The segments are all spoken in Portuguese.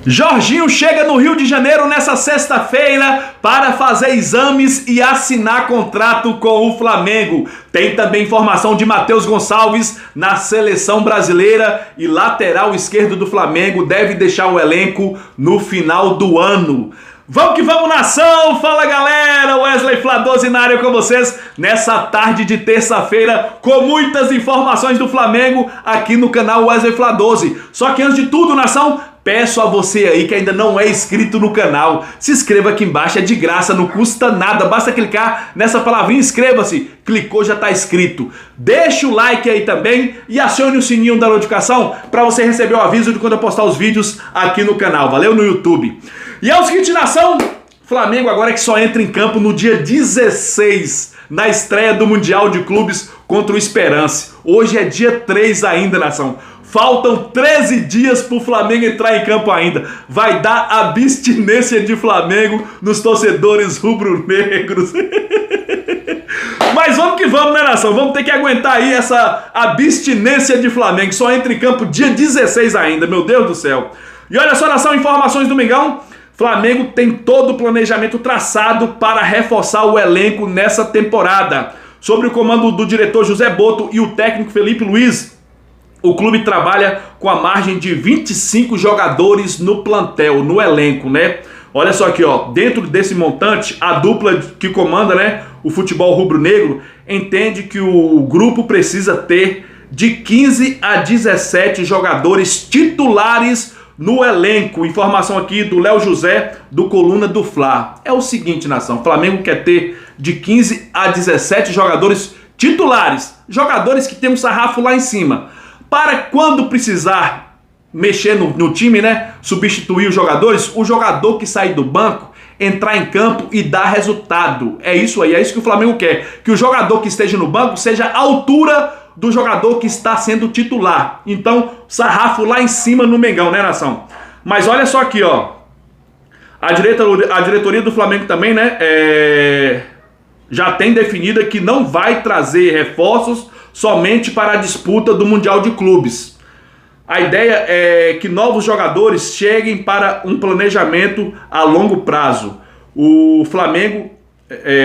Jorginho chega no Rio de Janeiro nessa sexta-feira para fazer exames e assinar contrato com o Flamengo. Tem também informação de Matheus Gonçalves na seleção brasileira e lateral esquerdo do Flamengo deve deixar o elenco no final do ano. Vamos que vamos, nação! Fala, galera! Wesley Flá 12 na área com vocês nessa tarde de terça-feira com muitas informações do Flamengo aqui no canal Wesley Flá 12. Só que antes de tudo, nação, peço a você aí que ainda não é inscrito no canal, se inscreva aqui embaixo, é de graça, não custa nada, basta clicar nessa palavrinha inscreva-se, clicou, já está inscrito. Deixa o like aí também e acione o sininho da notificação para você receber o aviso de quando eu postar os vídeos aqui no canal, valeu? No YouTube. E é o seguinte, nação, Flamengo agora que só entra em campo no dia 16, na estreia do Mundial de Clubes contra o Esperance. Hoje é dia 3 ainda, nação. Faltam 13 dias para o Flamengo entrar em campo ainda. Vai dar abstinência de Flamengo nos torcedores rubro-negros. Mas vamos que vamos, né, nação? Vamos ter que aguentar aí essa abstinência de Flamengo. Só entra em campo dia 16 ainda, meu Deus do céu. E olha só, nação, informações do Mengão. Flamengo tem todo o planejamento traçado para reforçar o elenco nessa temporada. Sobre o comando do diretor José Boto e o técnico Felipe Luiz, o clube trabalha com a margem de 25 jogadores no plantel, no elenco, né? Olha só aqui, ó, dentro desse montante, a dupla que comanda, né, o futebol rubro-negro entende que o grupo precisa ter de 15 a 17 jogadores titulares no elenco. Informação aqui do Léo José, do Coluna do Fla. É o seguinte, nação, o Flamengo quer ter de 15 a 17 jogadores titulares, jogadores que tem um sarrafo lá em cima, para quando precisar mexer no time, né, substituir os jogadores, o jogador que sair do banco entrar em campo e dar resultado. É isso aí, é isso que o Flamengo quer, que o jogador que esteja no banco seja a altura do jogador que está sendo titular. Então, sarrafo lá em cima no Mengão, né, nação? Mas olha só aqui, ó, a diretoria do Flamengo também, né, já tem definida que não vai trazer reforços somente para a disputa do Mundial de Clubes. A ideia é que novos jogadores cheguem para um planejamento a longo prazo. O Flamengo,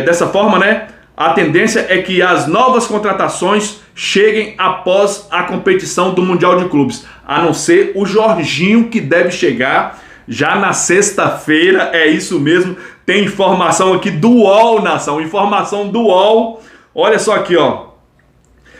dessa forma, né, a tendência é que as novas contratações cheguem após a competição do Mundial de Clubes, a não ser o Jorginho, que deve chegar já na sexta-feira. É isso mesmo, tem informação aqui do UOL, nação, informação do UOL. Olha só aqui, ó.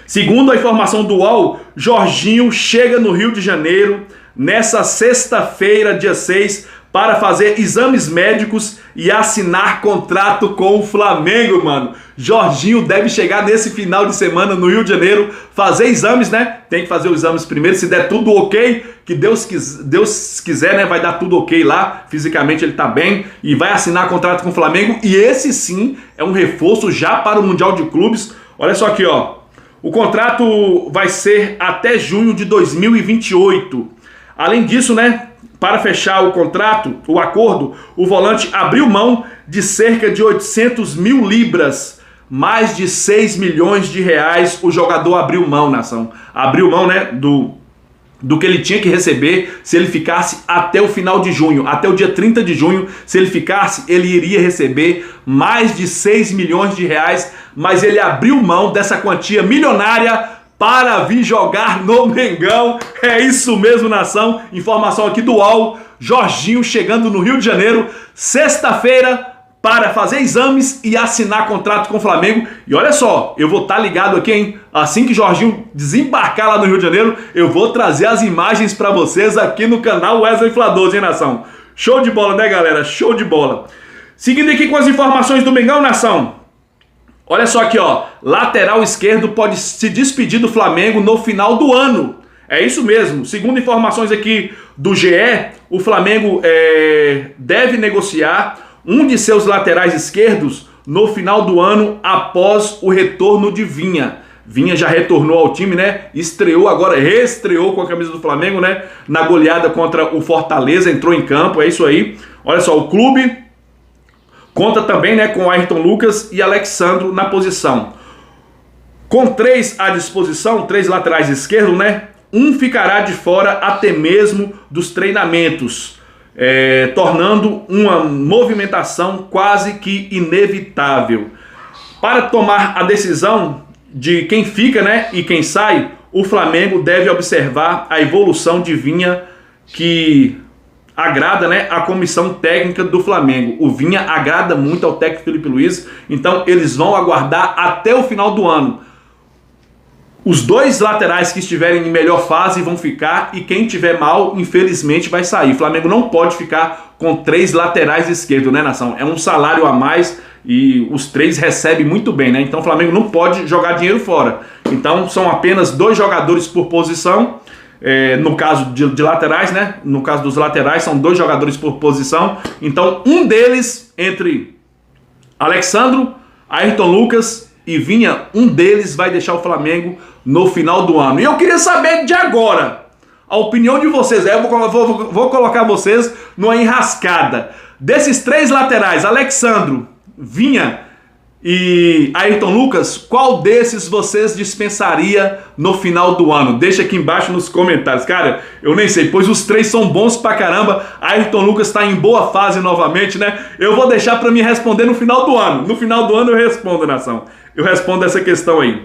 Segundo a informação do UOL, Jorginho chega no Rio de Janeiro nessa sexta-feira, dia 6, para fazer exames médicos e assinar contrato com o Flamengo, mano. Jorginho deve chegar nesse final de semana no Rio de Janeiro, fazer exames, né? Tem que fazer os exames primeiro, se der tudo ok, que Deus quiser, né? Vai dar tudo ok lá, fisicamente ele tá bem e vai assinar contrato com o Flamengo. E esse sim é um reforço já para o Mundial de Clubes. Olha só aqui, ó. O contrato vai ser até junho de 2028. Além disso, né, para fechar o contrato, o acordo, o volante abriu mão de cerca de 800 mil libras, mais de 6 milhões de reais. O jogador abriu mão, nação. Abriu mão, né, do que ele tinha que receber se ele ficasse até o final de junho, até o dia 30 de junho, se ele ficasse, ele iria receber mais de 6 milhões de reais, mas ele abriu mão dessa quantia milionária para vir jogar no Mengão. É isso mesmo, nação. Informação aqui do UOL. Jorginho chegando no Rio de Janeiro, sexta-feira, para fazer exames e assinar contrato com o Flamengo. E olha só, eu vou estar ligado aqui, hein? Assim que Jorginho desembarcar lá no Rio de Janeiro, eu vou trazer as imagens para vocês aqui no canal Wesley Flá 12, hein, nação? Show de bola, né, galera? Show de bola. Seguindo aqui com as informações do Mengão, nação. Olha só aqui, ó. Lateral esquerdo pode se despedir do Flamengo no final do ano. É isso mesmo. Segundo informações aqui do GE, o Flamengo deve negociar um de seus laterais esquerdos no final do ano após o retorno de Vinha. Vinha já retornou ao time, né? Estreou agora, reestreou com a camisa do Flamengo, né? Na goleada contra o Fortaleza, entrou em campo, é isso aí. Olha só, o clube conta também, né, com Ayrton Lucas e Alexandro na posição. Com 3 à disposição, 3 laterais esquerdos, né? Um ficará de fora até mesmo dos treinamentos. tornando uma movimentação quase que inevitável. Para tomar a decisão de quem fica, né, e quem sai, o Flamengo deve observar a evolução de Vinha, que agrada, né, a comissão técnica do Flamengo. O Vinha agrada muito ao técnico Felipe Luiz, então eles vão aguardar até o final do ano. Os dois laterais que estiverem em melhor fase vão ficar, e quem tiver mal, infelizmente, vai sair. O Flamengo não pode ficar com 3 laterais esquerdos, né, nação? É um salário a mais e os 3 recebem muito bem, né? Então o Flamengo não pode jogar dinheiro fora. Então são apenas 2 jogadores por posição. No caso de laterais, né? No caso dos laterais, são 2 jogadores por posição. Então um deles, entre Alexandro, Ayrton Lucas e Vinha, um deles vai deixar o Flamengo no final do ano. E eu queria saber de agora a opinião de vocês. Eu vou colocar vocês numa enrascada. Desses 3 laterais, Alexandro, Vinha e Ayrton Lucas, qual desses vocês dispensaria no final do ano? Deixa aqui embaixo nos comentários. Cara, eu nem sei, pois os 3 são bons pra caramba. Ayrton Lucas tá em boa fase novamente, né? Eu vou deixar pra me responder no final do ano. No final do ano eu respondo, nação. Eu respondo essa questão aí.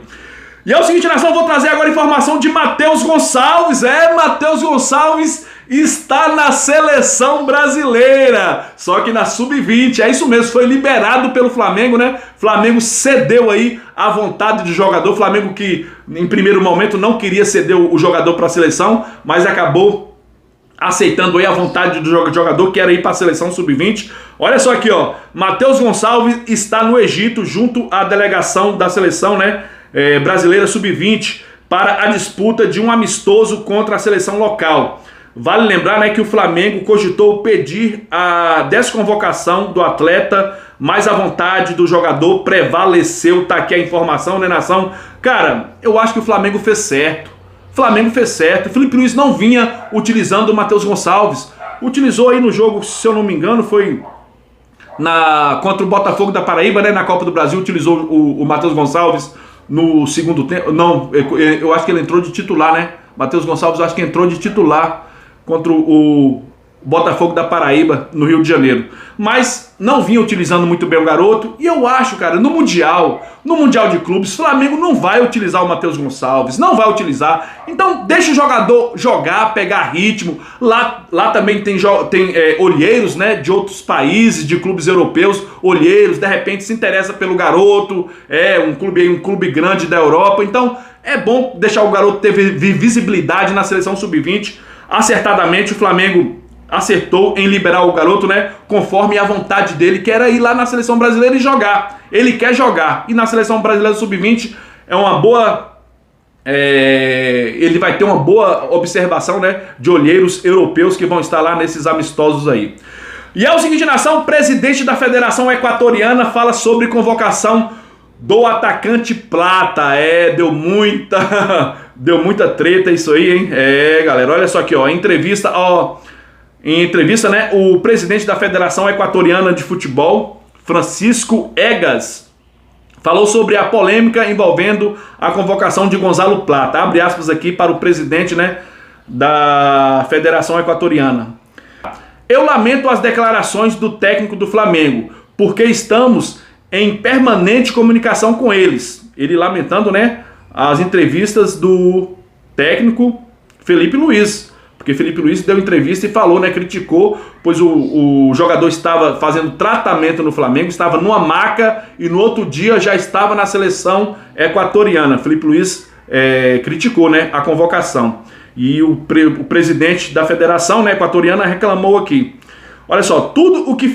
E é o seguinte, nação, vou trazer agora informação de Matheus Gonçalves. Matheus Gonçalves está na seleção brasileira, só que na sub-20, é isso mesmo, foi liberado pelo Flamengo, né? Flamengo cedeu aí a vontade do jogador, Flamengo que em primeiro momento não queria ceder o jogador para a seleção, mas acabou aceitando aí a vontade do jogador, que era ir para a seleção sub-20. Olha só aqui, ó, Matheus Gonçalves está no Egito junto à delegação da seleção, né, brasileira sub-20 para a disputa de um amistoso contra a seleção local. Vale lembrar, né, que o Flamengo cogitou pedir a desconvocação do atleta, mas a vontade do jogador prevaleceu. Tá aqui a informação, né, nação? Cara, eu acho que o Flamengo fez certo. O Flamengo fez certo. O Felipe Luiz não vinha utilizando o Matheus Gonçalves. Utilizou aí no jogo, se eu não me engano, foi contra o Botafogo da Paraíba, né, na Copa do Brasil, utilizou o Matheus Gonçalves no segundo tempo. Não, eu acho que ele entrou de titular, né? Matheus Gonçalves, eu acho que entrou de titular contra o Botafogo da Paraíba, no Rio de Janeiro. Mas não vinha utilizando muito bem o garoto. E eu acho, cara, no Mundial de Clubes, o Flamengo não vai utilizar o Matheus Gonçalves. Não vai utilizar. Então deixa o jogador jogar, pegar ritmo. Lá também tem olheiros, né, de outros países, de clubes europeus. Olheiros, de repente se interessa pelo garoto. Um clube grande da Europa. Então é bom deixar o garoto ter visibilidade na seleção sub-20. Acertadamente o Flamengo acertou em liberar o garoto, né, conforme a vontade dele, que era ir lá na seleção brasileira e jogar. Ele quer jogar. E na seleção brasileira sub-20 é uma boa... ele vai ter uma boa observação, né, de olheiros europeus que vão estar lá nesses amistosos aí. E é o seguinte, nação, o presidente da Federação Equatoriana fala sobre convocação do atacante Plata. Deu muita treta isso aí, hein? Galera, olha só aqui, ó, em entrevista, né, o presidente da Federação Equatoriana de Futebol, Francisco Egas, falou sobre a polêmica envolvendo a convocação de Gonzalo Plata. Abre aspas aqui para o presidente, né, da Federação Equatoriana. Eu lamento as declarações do técnico do Flamengo, porque estamos em permanente comunicação com eles. Ele lamentando, né, as entrevistas do técnico Felipe Luiz, porque Felipe Luiz deu entrevista e falou, né, criticou, pois o jogador estava fazendo tratamento no Flamengo, estava numa maca e no outro dia já estava na seleção equatoriana. Felipe Luiz criticou, né, a convocação. E o presidente da federação, né, equatoriana, reclamou aqui. Olha só, tudo o que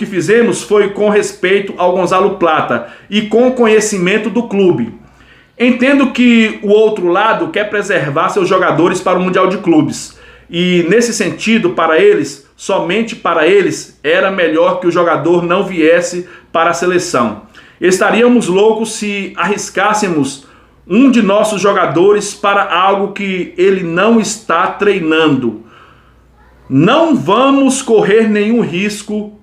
fizemos foi com respeito ao Gonzalo Plata e com conhecimento do clube. Entendo que o outro lado quer preservar seus jogadores para o Mundial de Clubes. E nesse sentido, para eles, somente para eles, era melhor que o jogador não viesse para a seleção. Estaríamos loucos se arriscássemos um de nossos jogadores para algo que ele não está treinando. Não vamos correr nenhum risco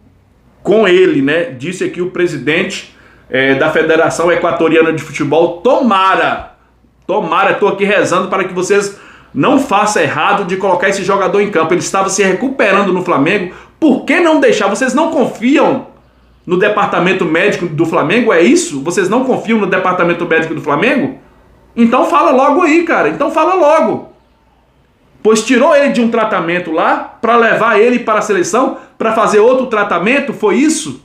com ele, né? Disse aqui o presidente da Federação Equatoriana de Futebol. Tomara, estou aqui rezando para que vocês Não faça errado de colocar esse jogador em campo. Ele estava se recuperando no Flamengo. Por que não deixar? Vocês não confiam no departamento médico do Flamengo? É isso? Vocês não confiam no departamento médico do Flamengo? Então fala logo aí, cara. Então fala logo. Pois tirou ele de um tratamento lá para levar ele para a seleção para fazer outro tratamento? Foi isso?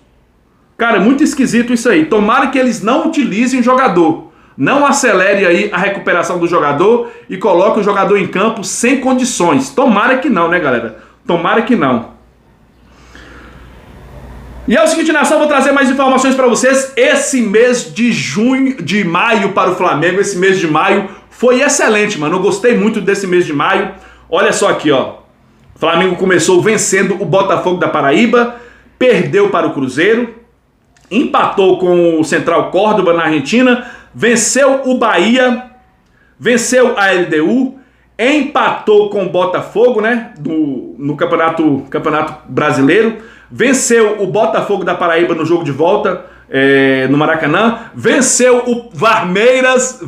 Cara, é muito esquisito isso aí. Tomara que eles não utilizem o jogador. Não acelere aí a recuperação do jogador e coloque o jogador em campo sem condições. Tomara que não, né, galera? Tomara que não. E é o seguinte, nação, vou trazer mais informações para vocês. Esse mês de maio para o Flamengo, esse mês de maio foi excelente, mano. Eu gostei muito desse mês de maio. Olha só aqui, ó. O Flamengo começou vencendo o Botafogo da Paraíba, perdeu para o Cruzeiro, empatou com o Central Córdoba na Argentina, venceu o Bahia, venceu a LDU, empatou com o Botafogo, né, no Campeonato Brasileiro, venceu o Botafogo da Paraíba no jogo de volta, no Maracanã, venceu o Varmeiras,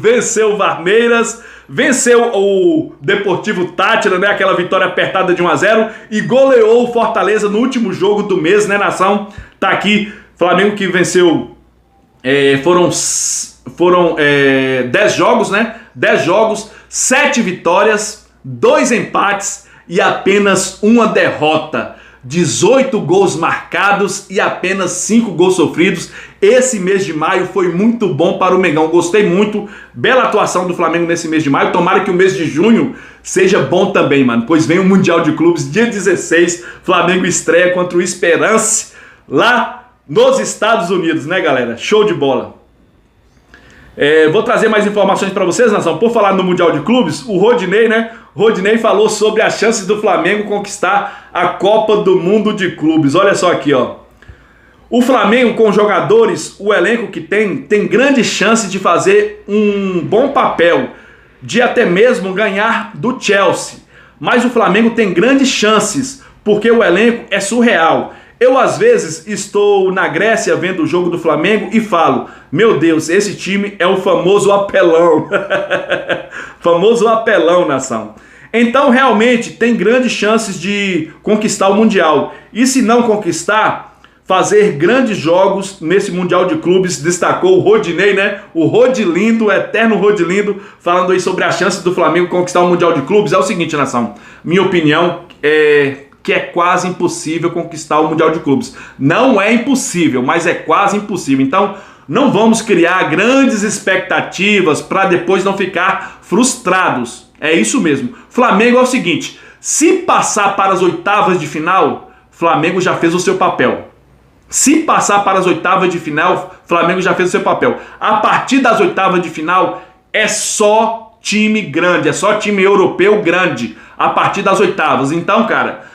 venceu o Deportivo Táchira, né, aquela vitória apertada de 1-0, e goleou o Fortaleza no último jogo do mês, né, nação? Tá aqui, Flamengo que venceu, foram 10 jogos, né? 10 jogos, 7 vitórias, 2 empates e apenas uma derrota. 18 gols marcados e apenas 5 gols sofridos. Esse mês de maio foi muito bom para o Mengão. Gostei muito. Bela atuação do Flamengo nesse mês de maio. Tomara que o mês de junho seja bom também, mano. Pois vem o Mundial de Clubes, dia 16. Flamengo estreia contra o Esperance lá nos Estados Unidos, né, galera? Show de bola. Vou trazer mais informações para vocês, nação. Por falar no Mundial de Clubes, o Rodinei, né? Rodinei falou sobre as chances do Flamengo conquistar a Copa do Mundo de Clubes. Olha só aqui, ó. O Flamengo, com jogadores, o elenco que tem grandes chances de fazer um bom papel, de até mesmo ganhar do Chelsea. Mas o Flamengo tem grandes chances, porque o elenco é surreal. Eu, às vezes, estou na Grécia vendo o jogo do Flamengo e falo, meu Deus, esse time é o famoso apelão. Famoso apelão, nação. Então, realmente, tem grandes chances de conquistar o Mundial. E se não conquistar, fazer grandes jogos nesse Mundial de Clubes, destacou o Rodinei, né? O Rodilindo, o eterno Rodilindo, falando aí sobre as chances do Flamengo conquistar o Mundial de Clubes. É o seguinte, nação, minha opinião é que é quase impossível conquistar o Mundial de Clubes. Não é impossível, mas é quase impossível. Então, não vamos criar grandes expectativas para depois não ficar frustrados. É isso mesmo. Flamengo é o seguinte, se passar para as oitavas de final, Flamengo já fez o seu papel. Se passar para as oitavas de final, Flamengo já fez o seu papel. A partir das oitavas de final, é só time grande, é só time europeu grande. A partir das oitavas. Então, cara,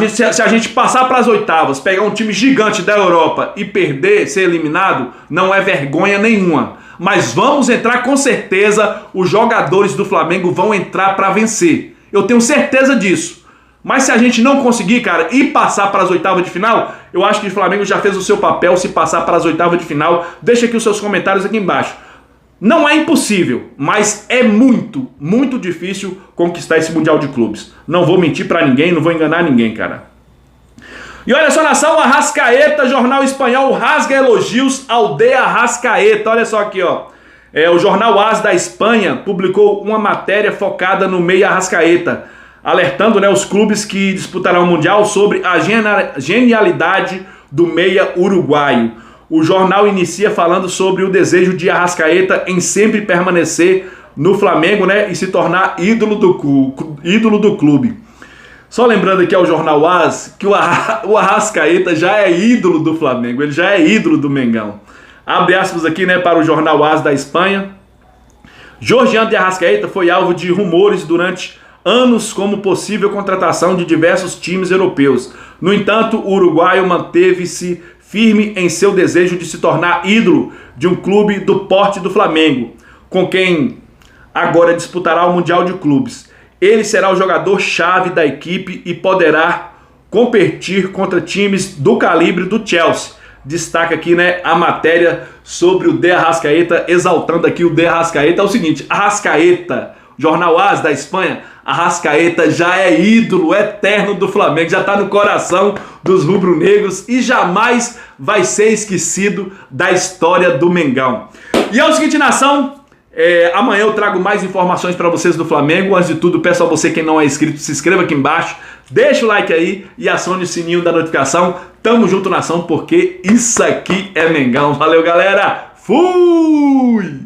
se a gente passar para as oitavas, pegar um time gigante da Europa e perder, ser eliminado, não é vergonha nenhuma. Mas vamos entrar com certeza, os jogadores do Flamengo vão entrar para vencer. Eu tenho certeza disso. Mas se a gente não conseguir, cara, e passar para as oitavas de final, eu acho que o Flamengo já fez o seu papel se passar para as oitavas de final. Deixa aqui os seus comentários aqui embaixo. Não é impossível, mas é muito, muito difícil conquistar esse Mundial de Clubes. Não vou mentir pra ninguém, não vou enganar ninguém, cara. E olha só, nação, Arrascaeta, jornal espanhol rasga elogios ao De Arrascaeta. Olha só aqui, ó. O jornal AS da Espanha publicou uma matéria focada no meia Arrascaeta, alertando, né, os clubes que disputarão o Mundial sobre a genialidade do meia uruguaio. O jornal inicia falando sobre o desejo de Arrascaeta em sempre permanecer no Flamengo, né, e se tornar ídolo do clube. Só lembrando aqui ao jornal AS que o Arrascaeta já é ídolo do Flamengo, ele já é ídolo do Mengão. Abre aspas aqui, né, para o jornal AS da Espanha. Georgiano de Arrascaeta foi alvo de rumores durante anos como possível contratação de diversos times europeus. No entanto, o uruguaio manteve-se firme em seu desejo de se tornar ídolo de um clube do porte do Flamengo, com quem agora disputará o Mundial de Clubes. Ele será o jogador-chave da equipe e poderá competir contra times do calibre do Chelsea. Destaca aqui, né, a matéria sobre o De Arrascaeta, exaltando aqui o De Arrascaeta. É o seguinte, Arrascaeta, Jornal AS da Espanha, Arrascaeta já é ídolo eterno do Flamengo, já está no coração dos rubro-negros e jamais vai ser esquecido da história do Mengão. E é o seguinte, nação, amanhã eu trago mais informações para vocês do Flamengo. Antes de tudo, peço a você, quem não é inscrito, se inscreva aqui embaixo, deixa o like aí e acione o sininho da notificação. Tamo junto, nação, porque isso aqui é Mengão. Valeu, galera! Fui!